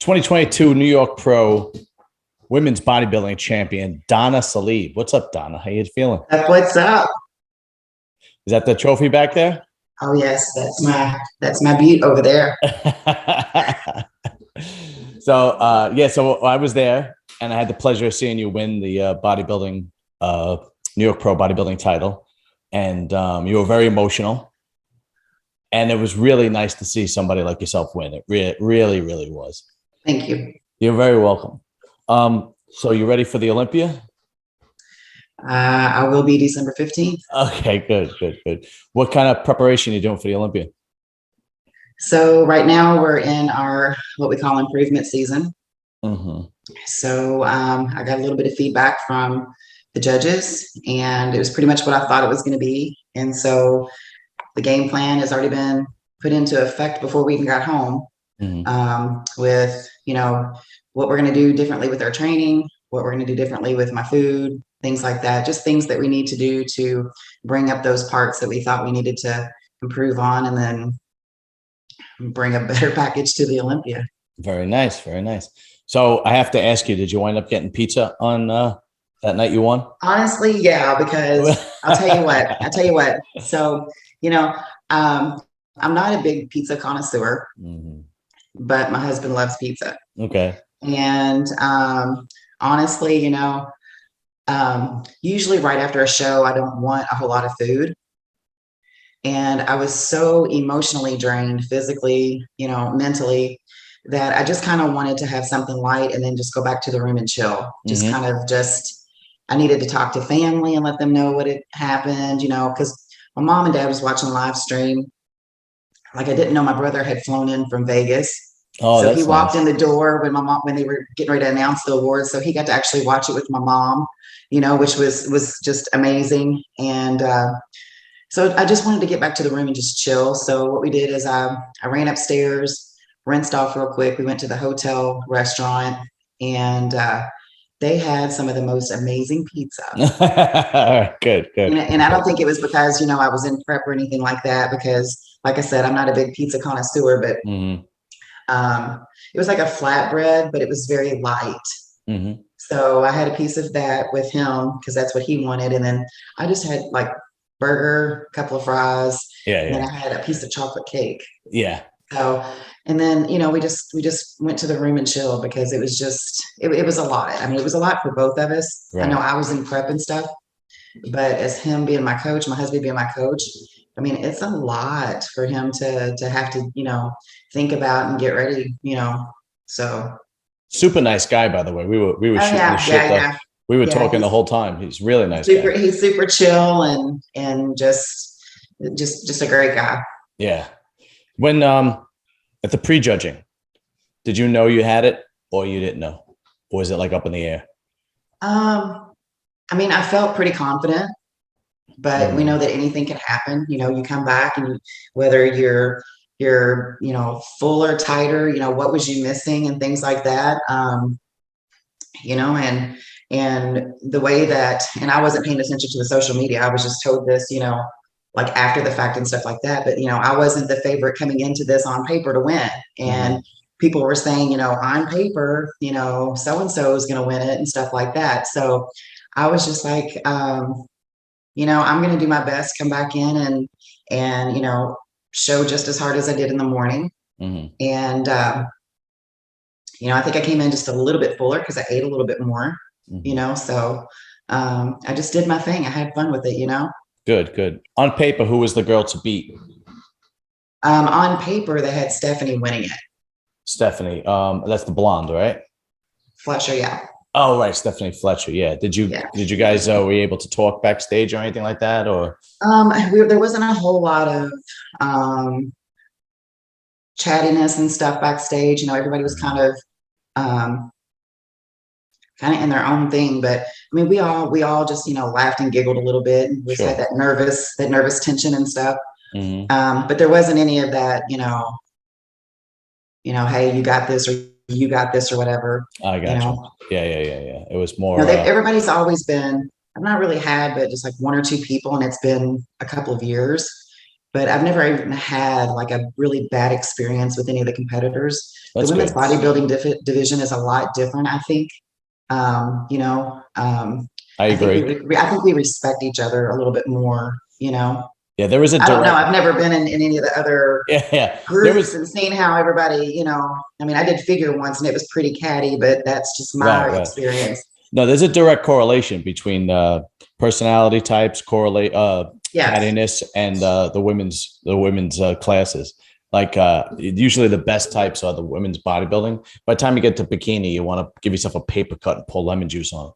2022 New York Pro Women's Bodybuilding Champion, Donna Salib. What's up, Donna? How you feeling? What's up? Is that the trophy back there? Oh yes, that's my beat over there. So I was there, and I had the pleasure of seeing you win the bodybuilding New York Pro bodybuilding title, and you were very emotional, and it was really nice to see somebody like yourself win. It really, really was. Thank you. You're very welcome. So you ready for the Olympia? I will be December 15th. Okay, good. What kind of preparation are you doing for the Olympia? So right now we're in our what we call improvement season. Mm-hmm. So I got a little bit of feedback from the judges, and it was pretty much what I thought it was going to be. And so the game plan has already been put into effect before we even got home. With what we're going to do differently with our training, what we're going to do differently with my food, things like that, just things that we need to do to bring up those parts that we thought we needed to improve on, and then bring a better package to the Olympia. Very nice. So I have to ask you, did you wind up getting pizza on that night you won? Honestly, yeah, because I'll tell you what. So, I'm not a big pizza connoisseur, but my husband loves pizza. Okay. And honestly, usually right after a show, I don't want a whole lot of food. And I was so emotionally drained, physically, mentally, that I just kind of wanted to have something light and then just go back to the room and chill. I needed to talk to family and let them know what had happened, because my mom and dad was watching a live stream. Like, I didn't know my brother had flown in from Vegas. Oh, so he walked nice. in the door when they were getting ready to announce the awards. So he got to actually watch it with my mom, which was just amazing. And so I just wanted to get back to the room and just chill. So what we did is I ran upstairs, rinsed off real quick. We went to the hotel restaurant, and they had some of the most amazing pizza. Good. And I don't think it was because, I was in prep or anything like that, because like I said, I'm not a big pizza connoisseur, but it was like a flatbread, but it was very light. So I had a piece of that with him because that's what he wanted. And then I just had like burger, a couple of fries. And then I had a piece of chocolate cake. Yeah. So, and then, we just went to the room and chilled, because it was just, it was a lot. I mean, it was a lot for both of us. Right. I know I was in prep and stuff, but as him being my coach, my husband being my coach, I mean, it's a lot for him to have to, think about and get ready, so. Super nice guy, by the way. We were shooting the shit. Yeah. We were talking the whole time. He's really nice guy. He's super chill and just a great guy. Yeah. When at the prejudging, did you know you had it, or you didn't know? Or was it like up in the air? I mean, I felt pretty confident, but we know that anything can happen. You come back, and whether you're full or tighter, what was you missing and things like that. And the way that, and I wasn't paying attention to the social media. I was just told this, like after the fact and stuff like that. But, I wasn't the favorite coming into this on paper to win. And people were saying, on paper, so-and-so is going to win it and stuff like that. So I was just like, I'm going to do my best, come back in and show just as hard as I did in the morning. And, I think I came in just a little bit fuller because I ate a little bit more, so I just did my thing. I had fun with it, Good. On paper, who was the girl to beat? On paper, they had Stephanie winning it. Stephanie, that's the blonde, right? Fletcher, yeah. Oh, right, Stephanie Fletcher. Yeah. Did you guys were you able to talk backstage or anything like that, or? There wasn't a whole lot of chattiness and stuff backstage. Everybody was kind of in their own thing, but I mean, we all just laughed and giggled a little bit, and just had that nervous tension and stuff. But there wasn't any of that, hey, you got this, or you got this, or whatever. I got you. Yeah. It was more. Everybody's always been. I've not really had, but just like one or two people, and it's been a couple of years. but I've never even had like a really bad experience with any of the competitors. The That's women's good. bodybuilding division is a lot different, I think. I I think agree. I think we respect each other a little bit more. Yeah, there was a I don't know. direct. I've never been in any of the other Yeah, yeah. There groups was and seen how everybody, I mean, I did figure once and it was pretty catty, but that's just my right, right. experience. No, there's a direct correlation between personality types, correlate Yes. cattiness, and the women's classes. Like usually the best types are the women's bodybuilding. By the time you get to bikini, you want to give yourself a paper cut and pour lemon juice on.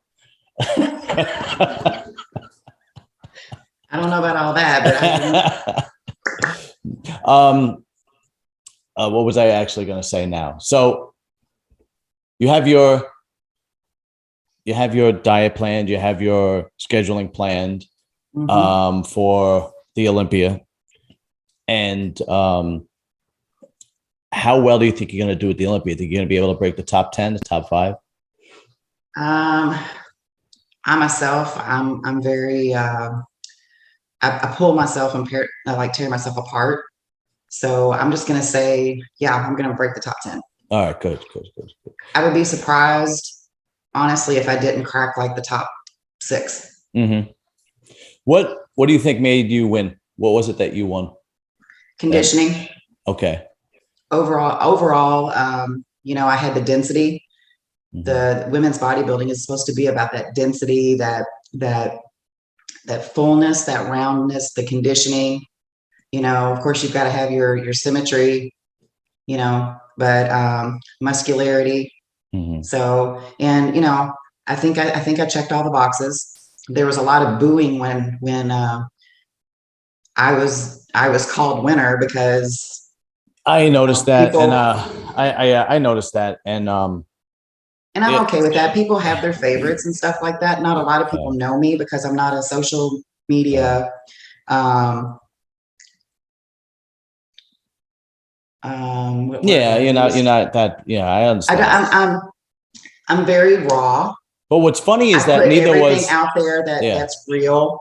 I don't know about all that, but um, what was I actually going to say now? So you have your diet planned, you have your scheduling planned mhm. for the Olympia, and how well do you think you're going to do at the Olympia? Think you're going to be able to break the top 10, the top 5? um, I myself, I'm very, I pull myself and I like tear myself apart. So I'm just going to say, yeah, I'm going to break the top 10. All right, good, good, good, good. I would be surprised, honestly, if I didn't crack like the top 6. Mm-hmm. What do you think made you win? What was it that you won? That Conditioning. okay. Overall, I had the density. Mm-hmm. The women's bodybuilding is supposed to be about that density, that fullness, that roundness, the conditioning. Of course, you've got to have your symmetry, but muscularity. Mm-hmm. So, and I think I checked all the boxes. There was a lot of booing when I was called winner because I noticed that, and people, I noticed that, and and I'm it, okay with that. People have their favorites and stuff like that. Not a lot of people know me because I'm not a social media. Um, what word yeah, would I you're use? not that. Yeah, I I, understand. I'm I'm I'm very raw. But what's funny is I that put neither everything was. out there Yeah. that's real.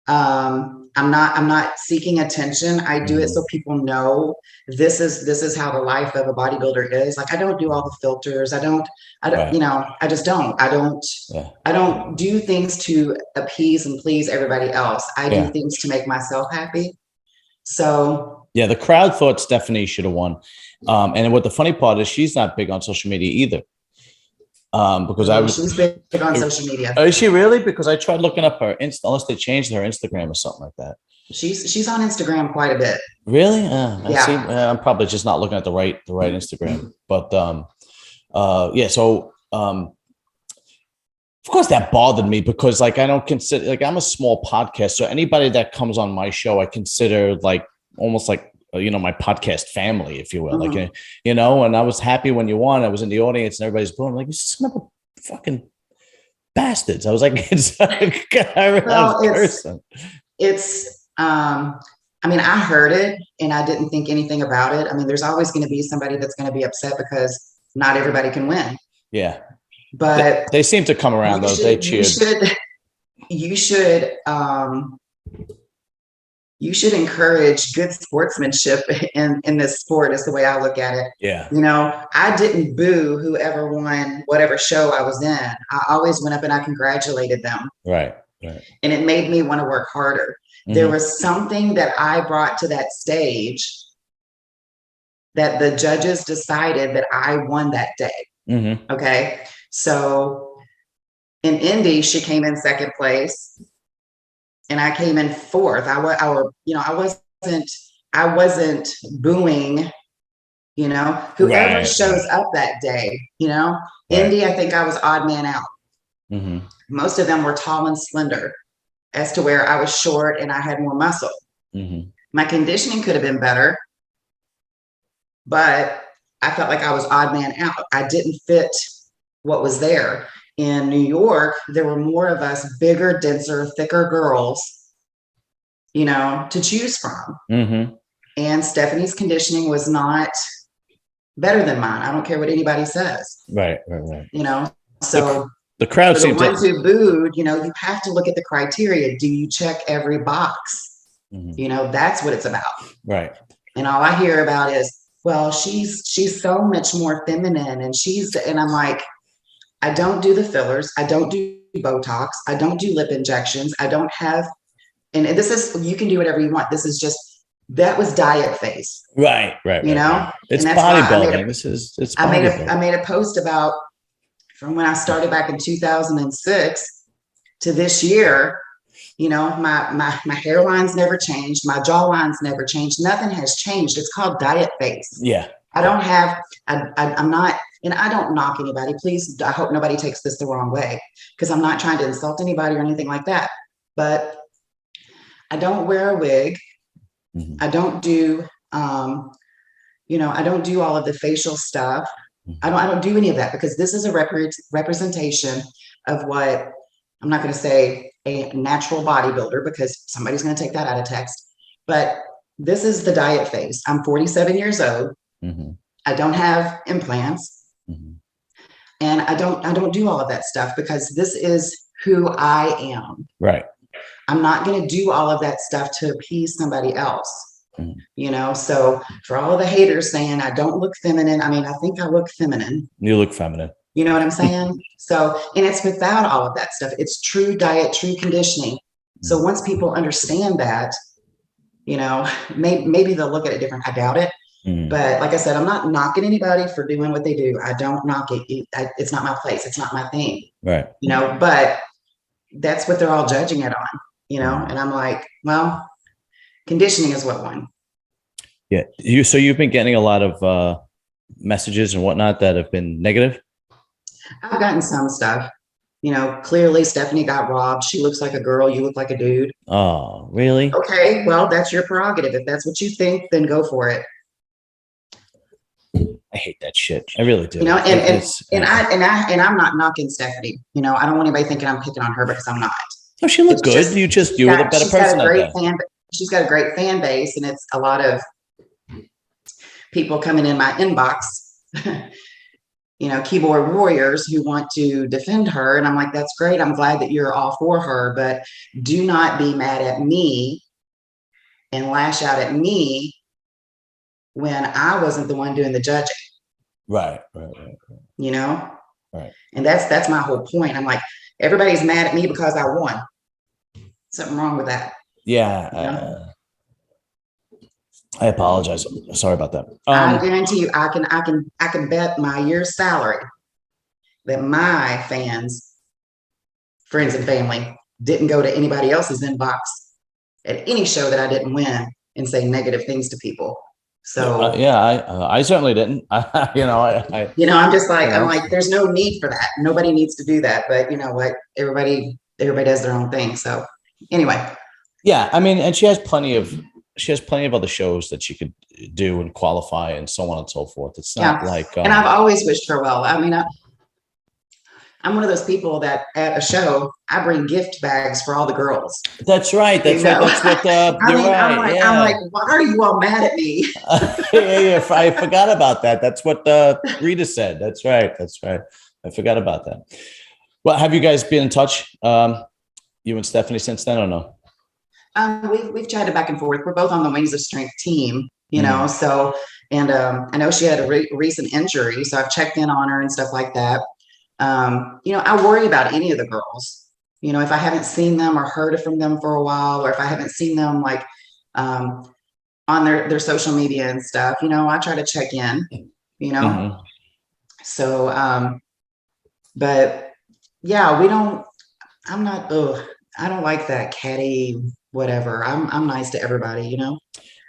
I'm not seeking attention. I do it Mm-hmm. so people know this is how the life of a bodybuilder is. Like I don't do all the filters. I don't, Right. I just don't. I don't Yeah. I don't do things to appease and please everybody else. I do Yeah. things to make myself happy. So Yeah. The crowd thought Stephanie should have won. And what the funny part is, she's not big on social media either. Because I no, was. she's big on social media. Is she really? Because I tried looking up her Insta, unless they changed her Instagram or something like that. She's on Instagram quite a bit. Really? I see. Yeah. I'm probably just not looking at the right Instagram. But yeah. So of course that bothered me because like I don't consider like I'm a small podcast, so anybody that comes on my show I consider like almost like my podcast family, if you will. Like Mhm. and I was happy when you won. I was in the audience and everybody's booing like you son of a fucking bastards. I was like, it's like I was Well, cursing. it's I mean, I heard it and I didn't think anything about it. I mean, there's always going to be somebody that's going to be upset because not everybody can win. Yeah. But They seem to come around you though. They should you cheered. should you should um you should encourage good sportsmanship in this sport is the way I look at it. Yeah. I didn't boo whoever won whatever show I was in. I always went up and I congratulated them. Right. Right. And it made me want to work harder. There Mm-hmm. was something that I brought to that stage that the judges decided that I won that day. Mm-hmm. Okay. So in Indy, she came in second place and I came in fourth. I wasn't booing, whoever Right. shows Right. up that day, Right. Indy, I think I was odd man out. Mm-hmm. Most of them were tall and slender as to where I was short and I had more muscle. Mm-hmm. My conditioning could have been better, but I felt like I was odd man out. I didn't fit what was there. In New York, there were more of us bigger, denser, thicker girls, to choose from. Mm-hmm. And Stephanie's conditioning was not better than mine. I don't care what anybody says, Right. Right. Right. So The crowd for the seemed ones to. who booed, you have to look at the criteria. Do you check every box? That's what it's about. Right. And all I hear about is, well, she's so much more feminine, and I'm like, I don't do the fillers, I don't do Botox, I don't do lip injections, I don't have, and this is, you can do whatever you want. This is just, that was diet phase. Right. It's And that's why bodybuilding. It's bodybuilding. I made a post about, from when I started back in 2006 to this year, my hairline's never changed. My jawline's never changed. Nothing has changed. It's called diet phase. Yeah. I'm not, and I don't knock anybody. Please, I hope nobody takes this the wrong way, because I'm not trying to insult anybody or anything like that. But I don't wear a wig. Mm-hmm. I don't do, I don't do all of the facial stuff. Mm-hmm. I don't do any of that, because this is a representation of what, I'm not going to say a natural bodybuilder, because somebody's going to take that out of text, but this is the diet phase. I'm 47 years old. Mm-hmm. I don't have implants. Mm-hmm. And I don't do all of that stuff, because this is who I am. Right. I'm not going to do all of that stuff to appease somebody else. Mm-hmm. So for all of the haters saying I don't look feminine, I mean, I think I look feminine. You look feminine. You know what I'm saying? So, and it's without all of that stuff. It's true diet, true conditioning. So once people understand that, maybe they'll look at it different. I doubt it. Mm. But like I said, I'm not knocking anybody for doing what they do. I don't knock it. It's not my place. It's not my thing. Right. But that's what they're all judging it on, and I'm like, well, conditioning is what won. Yeah. So you've been getting a lot of messages and whatnot that have been negative? I've gotten some stuff. Clearly Stephanie got robbed. She looks like a girl. You look like a dude. Oh, really? Okay. Well, that's your prerogative. If that's what you think, then go for it. I hate that shit. I really do. And I'm not knocking Stephanie. I don't want anybody thinking I'm picking on her, because I'm not. Oh, she looked good. You were the better person at that. She's got a great fan base, and it's a lot of people coming in my inbox, keyboard warriors who want to defend her. And I'm like, that's great. I'm glad that you're all for her, but do not be mad at me and lash out at me when I wasn't the one doing the judging. Right. Right. And that's my whole point. I'm like, everybody's mad at me because I won. Something wrong with that. Yeah. I apologize. Sorry about that. I guarantee you, I can bet my year's salary that my fans, friends and family, didn't go to anybody else's inbox at any show that I didn't win and say negative things to people. So I certainly didn't. I'm just like, I'm like, there's no need for that. Nobody needs to do that. But you know what? Everybody does their own thing. So anyway. Yeah, I mean, and she has plenty of other shows that she could do and qualify and so on and so forth. It's not like and I've always wished her well. I mean, I'm one of those people that at a show, I bring gift bags for all the girls. That's right. That's what you're right. I'm like, why are you all mad at me? Yeah, I forgot about that. That's what Rita said. That's right. I forgot about that. Well, have you guys been in touch, you and Stephanie, since then, or no? We've chatted back and forth. We're both on the Wings of Strength team, so, and I know she had a recent injury, so I've checked in on her and stuff like that. I worry about any of the girls, if I haven't seen them or heard from them for a while, or if I haven't seen them like on their social media and stuff, I try to check in, Mm-hmm. So, but yeah, I don't like that catty whatever. I'm nice to everybody,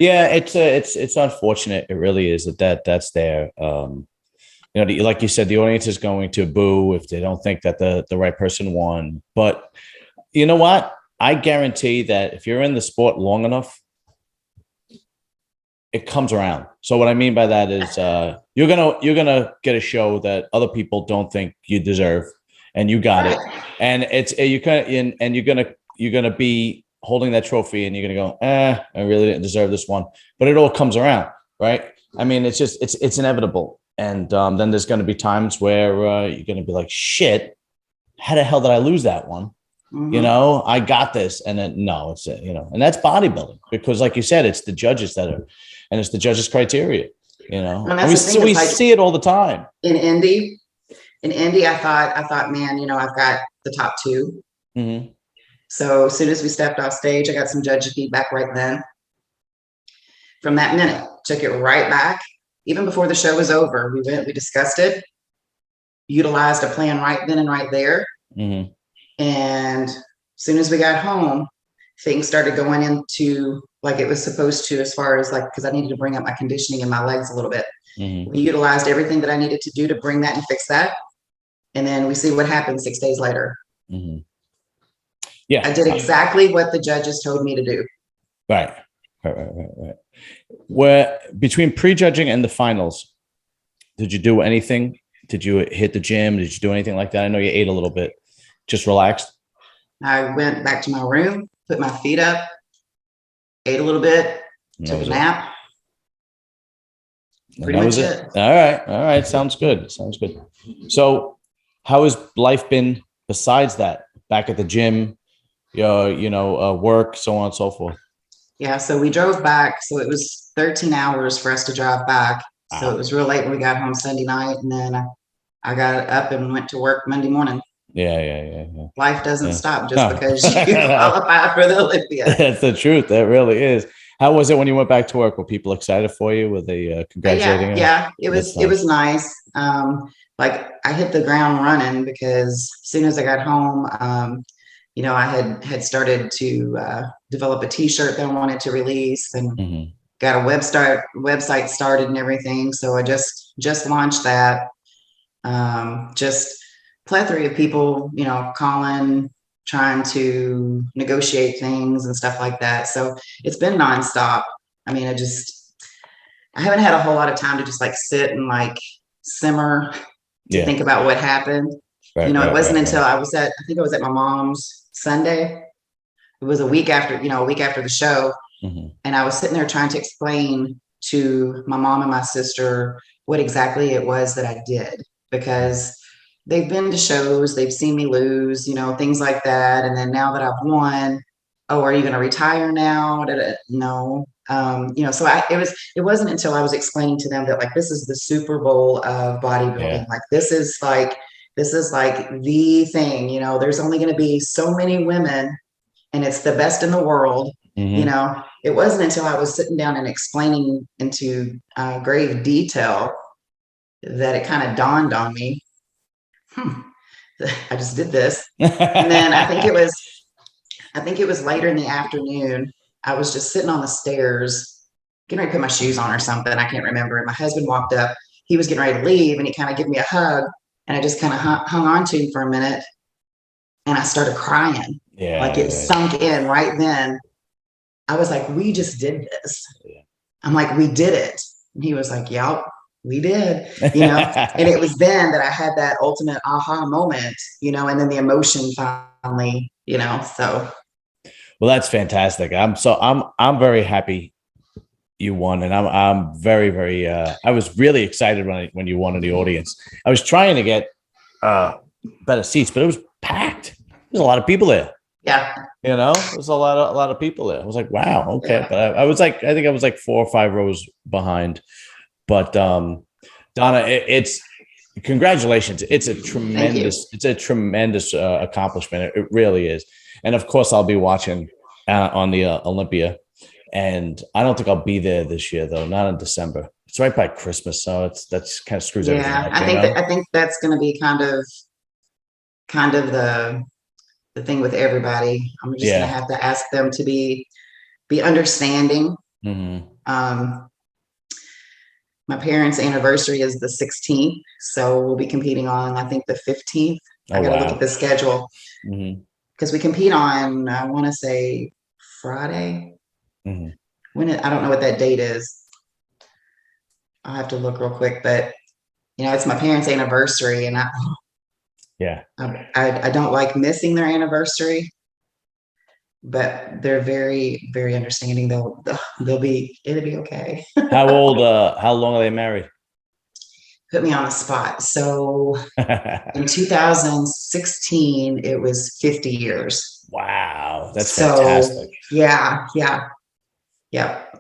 Yeah, it's unfortunate. It really is that's there. Like you said, the audience is going to boo if they don't think that the right person won. But you know what? I guarantee that if you're in the sport long enough, it comes around. So what I mean by that is you're gonna get a show that other people don't think you deserve, and you got it. And you're gonna be holding that trophy, and you're gonna go, I really didn't deserve this one. But it all comes around, right? I mean, it's inevitable. And then there's going to be times where you're going to be like, shit, how the hell did I lose that one? you know, I got this. And then no, it's, you know, and that's bodybuilding because like you said, it's the judges and it's the judges' criteria, you know, And and that's the thing, we like see it all the time. in Indy, I thought, man, you know, I've got the top two. Mm-hmm. So as soon as we stepped off stage, I got some judge feedback right then. From that minute, took it right back. Even before the show was over, we discussed it, utilized a plan right then and right there. Mm-hmm. And as soon as we got home, things started going into like it was supposed to, as far as like, because I needed to bring up my conditioning in my legs a little bit. Mm-hmm. We utilized everything that I needed to do to bring that and fix that. And then we see what happens 6 days later. Mm-hmm. Yeah. I did exactly what the judges told me to do. Right. Where between prejudging and the finals, did you do anything? Did you hit the gym? Did you do anything like that? I know you ate a little bit. Just relaxed. I went back to my room, put my feet up, ate a little bit, took a nap. Pretty much it. All right. All right. Sounds good. Sounds good. So how has life been besides that? Back at the gym, work, so on and so forth. Yeah. So we drove back. So it was 13 hours for us to drive back. So it was real late when we got home Sunday night. And then I got up and went to work Monday morning. Yeah. Life doesn't stop just because you qualify for the Olympia. That's the truth. That really is. How was it when you went back to work? Were people excited for you? Were they congratulating you? Yeah, it was nice. Like I hit the ground running because as soon as I got home, I had started to develop a T-shirt that I wanted to release and got a website started and everything. So I just launched that. Just plethora of people, calling, trying to negotiate things and stuff like that. So it's been nonstop. I mean, I haven't had a whole lot of time to just like sit and like simmer to think about what happened. It wasn't until I think I was at my mom's Sunday. It was a week after the show. And I was sitting there trying to explain to my mom and my sister what exactly it was that I did, because they've been to shows, they've seen me lose, things like that. And then now that I've won, oh, are you going to retire now? No. So it wasn't until I was explaining to them that like, this is the Super Bowl of bodybuilding. Like, this is like the thing, there's only going to be so many women and it's the best in the world. It wasn't until I was sitting down and explaining into grave detail that it kind of dawned on me. I just did this. And then I think it was later in the afternoon. I was just sitting on the stairs, getting ready to put my shoes on or something. I can't remember. And my husband walked up. He was getting ready to leave and he kind of gave me a hug. And I just kind of hung on to him for a minute. And I started crying. Like it sunk in right then. I was like, we just did this. I'm like, we did it. And he was like, yep, we did, and it was then that I had that ultimate aha moment, and then the emotion finally, so. Well, that's fantastic. I'm very happy you won. And I'm very, very, I was really excited when you won in the audience. I was trying to get better seats, but it was packed. There's a lot of people there. Yeah. There's a lot of people there. I was like, wow. Okay. Yeah. But I think I was like 4 or 5 rows behind. But Donna, it's congratulations. It's a tremendous accomplishment. It really is. And of course, I'll be watching on the Olympia. And I don't think I'll be there this year, though. Not in December. It's right by Christmas, so that's kind of screws everything up. I think that's going to be kind of the thing with everybody. I'm just going to have to ask them to be understanding. My parents' anniversary is the 16th, so we'll be competing on, I think, the 15th. I got to look at the schedule because we compete on, I want to say Friday. I don't know what that date is. I'll have to look real quick, but it's my parents' anniversary, and I don't like missing their anniversary. But they're very, very understanding. It'll be okay. How long are they married? put me on the spot. So in 2016, it was 50 years. Wow, that's So fantastic. yeah,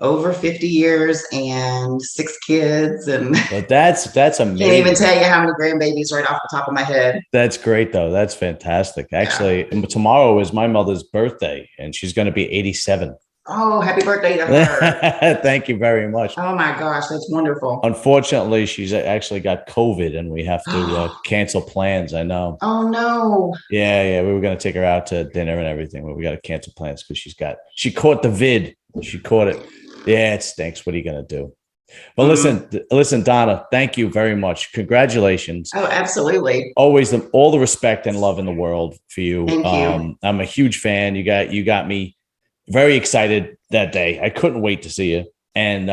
over 50 years and 6 kids, and But that's can't even amazing. tell you how many grandbabies right off the top of my head. That's great though. That's fantastic. Yeah. Actually, tomorrow is my mother's birthday, and she's going to be 87. Oh, happy birthday to her. Thank you very much. Oh my gosh, that's wonderful. Unfortunately, she's actually got COVID, and we have to cancel plans. I know. Oh no. Yeah, we were going to take her out to dinner and everything, but we got to cancel plans because she caught the vid. She caught it. Yeah, it stinks. What are you going to do? But listen, Donna, thank you very much. Congratulations. Oh, absolutely. Always all the respect and love in the world for you. Thank you. I'm a huge fan. You got me very excited that day. I couldn't wait to see you. And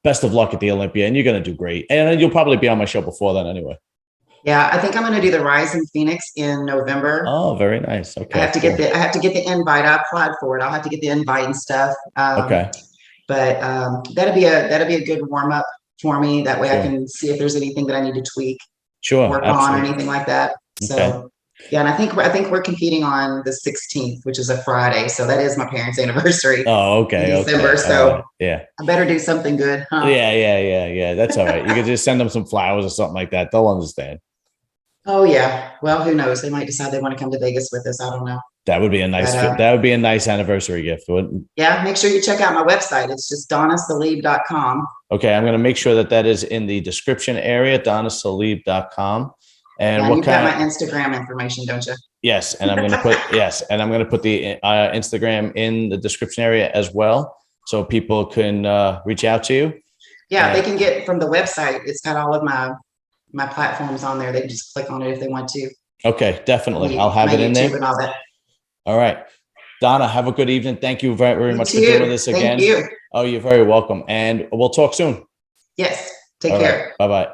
best of luck at the Olympia. And you're going to do great. And you'll probably be on my show before then anyway. Yeah, I think I'm going to do the Rise in Phoenix in November. Oh, very nice. Okay. I have to get the invite. I applied for it. I'll have to get the invite and stuff. Okay. But that'll be a good warm up for me. That way I Sure. can see if there's anything that I need to tweak, Sure. work Absolutely. on, or anything like that. Okay. So yeah, and I think we're competing on the 16th, which is a Friday. So that is my parents' anniversary Oh, okay. in December. Okay. So yeah. I better do something good, huh? Yeah. That's all right. You could just send them some flowers or something like that. They'll understand. Oh yeah. Well, who knows? They might decide they want to come to Vegas with us. I don't know. That would be a nice But, that would be a nice anniversary gift, wouldn't? Yeah, make sure you check out my website. It's just donnasalib.com. Okay, I'm going to make sure that is in the description area, donnasalib.com. And Yeah, what you've kind got my Instagram information, don't you? Yes, and I'm going to put the Instagram in the description area as well, so people can reach out to you. Yeah, they can get from the website. It's got all of my platforms on there. They can just click on it if they want to. Okay, definitely. I'll have it in there. And all that. All right. Donna, have a good evening. Thank you very, very much for too. doing this again. Thank you. Oh, you're very welcome. And we'll talk soon. Yes. Take care. Bye-bye.